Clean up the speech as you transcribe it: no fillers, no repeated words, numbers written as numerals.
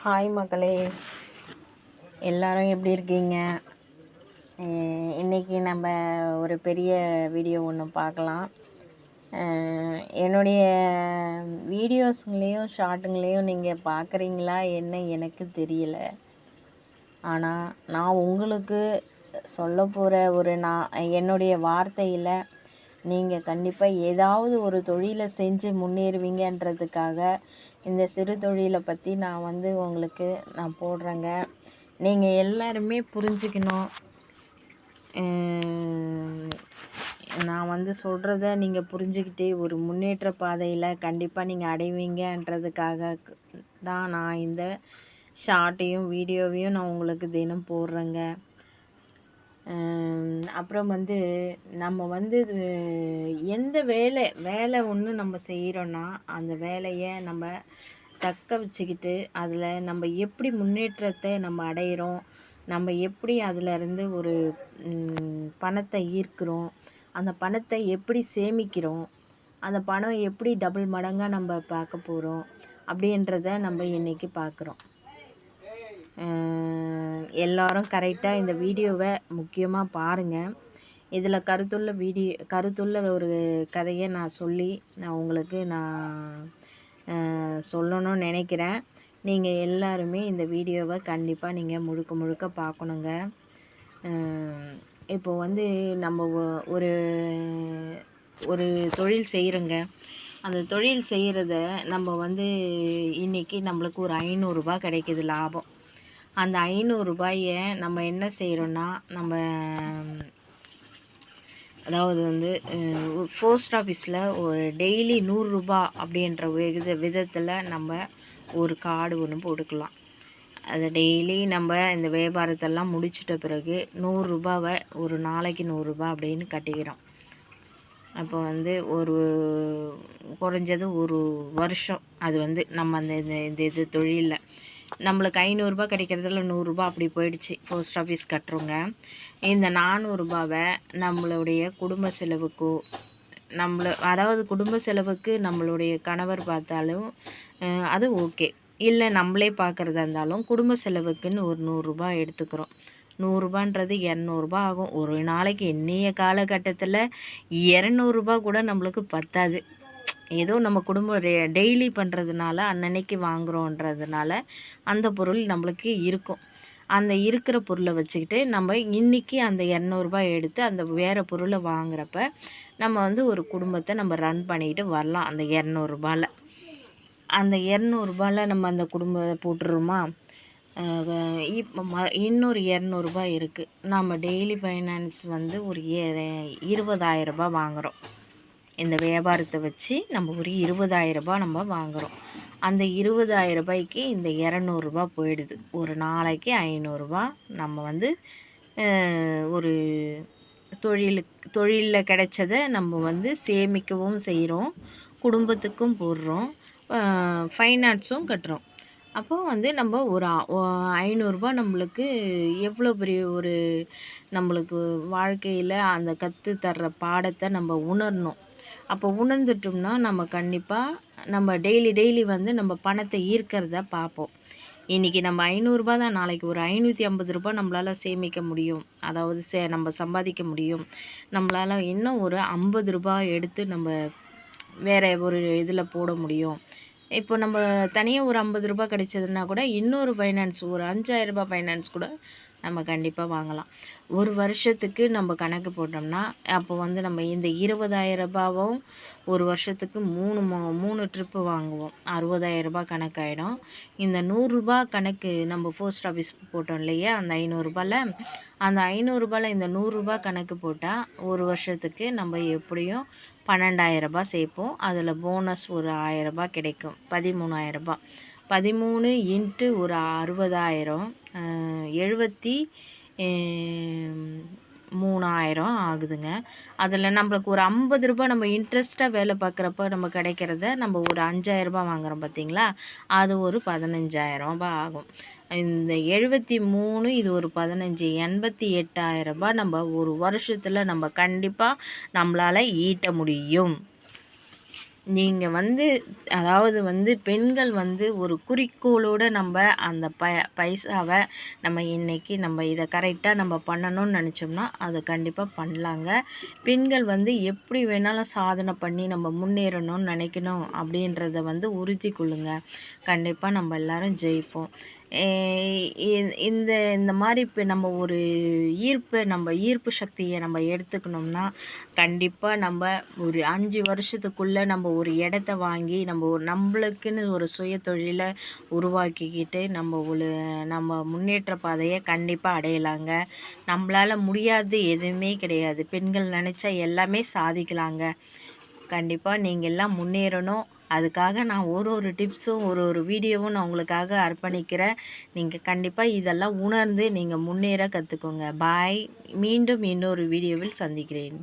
Hi மக்களே, எல்லாரும் எப்படி இருக்கீங்க? இன்றைக்கி நம்ம ஒரு பெரிய வீடியோ ஒன்று பார்க்கலாம். என்னுடைய வீடியோஸுங்களையும் ஷார்ட்டுங்களையும் நீங்கள் பார்க்குறீங்களா என்ன எனக்கு தெரியல. ஆனால் நான் உங்களுக்கு சொல்ல போகிற என்னுடைய வார்த்தையில் நீங்கள் கண்டிப்பாக ஏதாவது ஒரு தொழிலை செஞ்சு முன்னேறுவீங்கன்றதுக்காக இந்த சிறு தொழிலை பற்றி நான் உங்களுக்கு நான் போடுறேங்க. நீங்கள் எல்லாருமே புரிஞ்சுக்கணும். நான் சொல்கிறத நீங்கள் புரிஞ்சுக்கிட்டு ஒரு முன்னேற்ற பாதையில் கண்டிப்பாக நீங்கள் அடைவீங்கன்றதுக்காக தான் நான் இந்த ஷார்ட்டையும் வீடியோவையும் நான் உங்களுக்கு தினம் போடுறேங்க. அப்புறம் நம்ம எந்த வேலை ஒன்று நம்ம செய்கிறோன்னா அந்த வேலையை நம்ம தக்க வச்சுக்கிட்டு அதில் நம்ம எப்படி முன்னேற்றத்தை நம்ம அடையிறோம், நம்ம எப்படி அதிலருந்து ஒரு பணத்தை ஈர்க்கிறோம், அந்த பணத்தை எப்படி சேமிக்கிறோம், அந்த பணம் எப்படி டபுள் மடங்காக நம்ம பார்க்க போகிறோம் அப்படின்றத நம்ம இன்றைக்கி பார்க்குறோம். எல்லாரும் கரெக்டாக இந்த வீடியோவை முக்கியமாக பாருங்கள். இதில் கருத்துள்ள ஒரு கதையை நான் உங்களுக்கு சொல்லணும்னு நினைக்கிறேன். நீங்கள் எல்லாருமே இந்த வீடியோவை கண்டிப்பாக நீங்கள் முழுக்க பார்க்கணுங்க. இப்போ நம்ம ஒரு ஒரு தொழில் செய்கிறோங்க. அந்த தொழில் செய்கிறத நம்ம இன்றைக்கி நம்மளுக்கு ஒரு 500 ரூபாய் கிடைக்கிது லாபம். அந்த 500 ரூபாயை நம்ம என்ன செய்கிறோன்னா, நம்ம அதாவது போஸ்ட் ஆஃபீஸில் ஒரு டெய்லி 100 ரூபாய் அப்படின்ற விதத்தில் நம்ம ஒரு கார்டு ஒன்று போட்டுக்கலாம். அதை டெய்லி நம்ம இந்த வியாபாரத்தெல்லாம் முடிச்சிட்ட பிறகு 100 ரூபாவை ஒரு நாளைக்கு 100 ரூபாய் அப்படின்னு கட்டிக்கிறோம். அப்போ ஒரு குறைஞ்சது ஒரு வருஷம் அது நம்ம இந்த தொழிலில் நம்மளுக்கு 500 ரூபாய் கிடைக்கிறதுல 100 ரூபாய் அப்படி போயிடுச்சு போஸ்ட் ஆஃபீஸ் கட்டுறோங்க. இந்த 400 ரூபாவை நம்மளுடைய குடும்ப செலவுக்கோ அதாவது குடும்ப செலவுக்கு நம்மளுடைய கணவர் பார்த்தாலும் அது ஓகே, இல்லை நம்மளே பார்க்குறதா இருந்தாலும் குடும்ப செலவுக்குன்னு ஒரு 100 ரூபாய் எடுத்துக்கிறோம். 100 ரூபான்றது 200 ரூபாய் ஆகும். ஒரு நாளைக்கு இன்றைய காலகட்டத்தில் 200 ரூபாய் கூட நம்மளுக்கு பத்தாது. ஏதோ நம்ம குடும்பம் டெய்லி பண்ணுறதுனால அன்னன்னைக்கு வாங்குகிறோன்றதுனால அந்த பொருள் நம்மளுக்கு இருக்கும். அந்த இருக்கிற பொருளை வச்சுக்கிட்டு நம்ம இன்றைக்கி அந்த 200 ரூபாய் எடுத்து அந்த வேறு பொருளை வாங்குகிறப்ப நம்ம ஒரு குடும்பத்தை நம்ம ரன் பண்ணிக்கிட்டு வரலாம். அந்த 200 ரூபாயில் அந்த 200 ரூபாயில் நம்ம அந்த குடும்பத்தை போட்டுருமா. இப்போ இன்னொரு 200 ரூபாய் இருக்குது. நம்ம டெய்லி ஃபைனான்ஸ் ஒரு 20,000 ரூபாய் வாங்குகிறோம். இந்த வியாபாரத்தை வச்சு நம்ம ஒரு 20,000 ரூபாய் நம்ம வாங்குகிறோம். அந்த 20,000 ரூபாய்க்கு இந்த 200 ரூபாய் போயிடுது. ஒரு நாளைக்கு 500 ரூபாய் நம்ம ஒரு தொழிலில் கிடைச்சதை நம்ம சேமிக்கவும் செய்கிறோம், குடும்பத்துக்கும் போடுறோம், ஃபைனான்ஸும் கட்டுறோம். அப்போது நம்ம ஒரு 500 ரூபாய் நம்மளுக்கு எவ்வளோ பெரிய ஒரு நம்மளுக்கு வாழ்க்கையில் அந்த கற்று தர்ற பாடத்தை நம்ம உணரணும். அப்போ உணர்ந்துட்டோம்னா நம்ம கண்டிப்பாக நம்ம டெய்லி நம்ம பணத்தை ஈர்க்கிறத பார்ப்போம். இன்றைக்கி நம்ம 500 ரூபாய் தான், நாளைக்கு ஒரு 550 ரூபாய் நம்மளால் சேமிக்க முடியும். அதாவது நம்ம சம்பாதிக்க முடியும். நம்மளால் இன்னும் ஒரு 50 ரூபாய் எடுத்து நம்ம வேறு ஒரு இதில் போட முடியும். இப்போ நம்ம தனியாக ஒரு 50 ரூபாய் கிடைச்சதுன்னா கூட இன்னொரு ஃபைனான்ஸ் ஒரு 5,000 ரூபாய் ஃபைனான்ஸ் கூட நம்ம கண்டிப்பாக வாங்கலாம். ஒரு வருஷத்துக்கு நம்ம கணக்கு போட்டோம்னா அப்போ நம்ம இந்த 20,000 ரூபாவும் ஒரு வருஷத்துக்கு 3 ட்ரிப்பு வாங்குவோம். 60,000 ரூபாய் கணக்காயிடும். இந்த 100 ரூபாய் கணக்கு நம்ம போஸ்ட் ஆஃபீஸ் போட்டோம் இல்லையா, அந்த 500 ரூபாயில் அந்த 500 ரூபாயில் இந்த 100 ரூபாய் கணக்கு போட்டால் ஒரு வருஷத்துக்கு நம்ம எப்படியும் 12,000 ரூபாய் சேர்ப்போம். அதில் போனஸ் ஒரு 1,000 ரூபாய் கிடைக்கும். 13,000 ரூபாய். 13 இன்ட்டு ஒரு 60,000 73,000 ஆகுதுங்க. அதில் நம்மளுக்கு ஒரு 50 ரூபாய் நம்ம இன்ட்ரெஸ்ட்டாக வேலை பார்க்குறப்ப நம்ம கிடைக்கிறத நம்ம ஒரு 5,000 ரூபாய் வாங்குகிறோம் பார்த்திங்களா, அது ஒரு 15,000 ரூபாய் ஆகும். இந்த 73 இது ஒரு 15 88,000 ரூபாய் நம்ம ஒரு வருஷத்தில் நம்ம கண்டிப்பாக நம்மளால் ஈட்ட முடியும். நீங்கள் வந்து அதாவது வந்து பெண்கள் வந்து ஒரு குறிக்கோளோடு நம்ம அந்த பைசாவை நம்ம இன்றைக்கி நம்ம இதை கரெக்டாக நம்ம பண்ணணும்னு நினச்சோம்னா அதை கண்டிப்பாக பண்ணலாங்க. பெண்கள் வந்து எப்படி வேணாலும் சாதனை பண்ணி நம்ம முன்னேறணும்னு நினைக்கணும் அப்படின்றத வந்து உறுதி கொள்ளுங்க. கண்டிப்பாக நம்ம எல்லோரும் ஜெயிப்போம். இந்த இந்த மாதிரி இப்போ நம்ம ஒரு ஈர்ப்பு சக்தியை நம்ம எடுத்துக்கணும்னா கண்டிப்பாக நம்ம ஒரு 5 வருஷத்துக்குள்ளே நம்ம ஒரு இடத்த வாங்கி நம்ம நம்மளுக்குன்னு ஒரு சுய தொழிலை உருவாக்கிக்கிட்டு நம்ம முன்னேற்ற பாதையை கண்டிப்பாக அடையலாங்க. நம்மளால் முடியாது எதுவுமே கிடையாது. பெண்கள் நினச்சா எல்லாமே சாதிக்கலாங்க. கண்டிப்பாக நீங்கள் எல்லாம் முன்னேறணும். அதுக்காக நான் ஒரு டிப்ஸும் ஒரு வீடியோவும் நான் உங்களுக்காக அர்ப்பணிக்கிறேன். நீங்கள் கண்டிப்பாக இதெல்லாம் உணர்ந்து நீங்கள் முன்னேற கற்றுக்கோங்க. பாய். மீண்டும் இன்னொரு வீடியோவில் சந்திக்கிறேன்.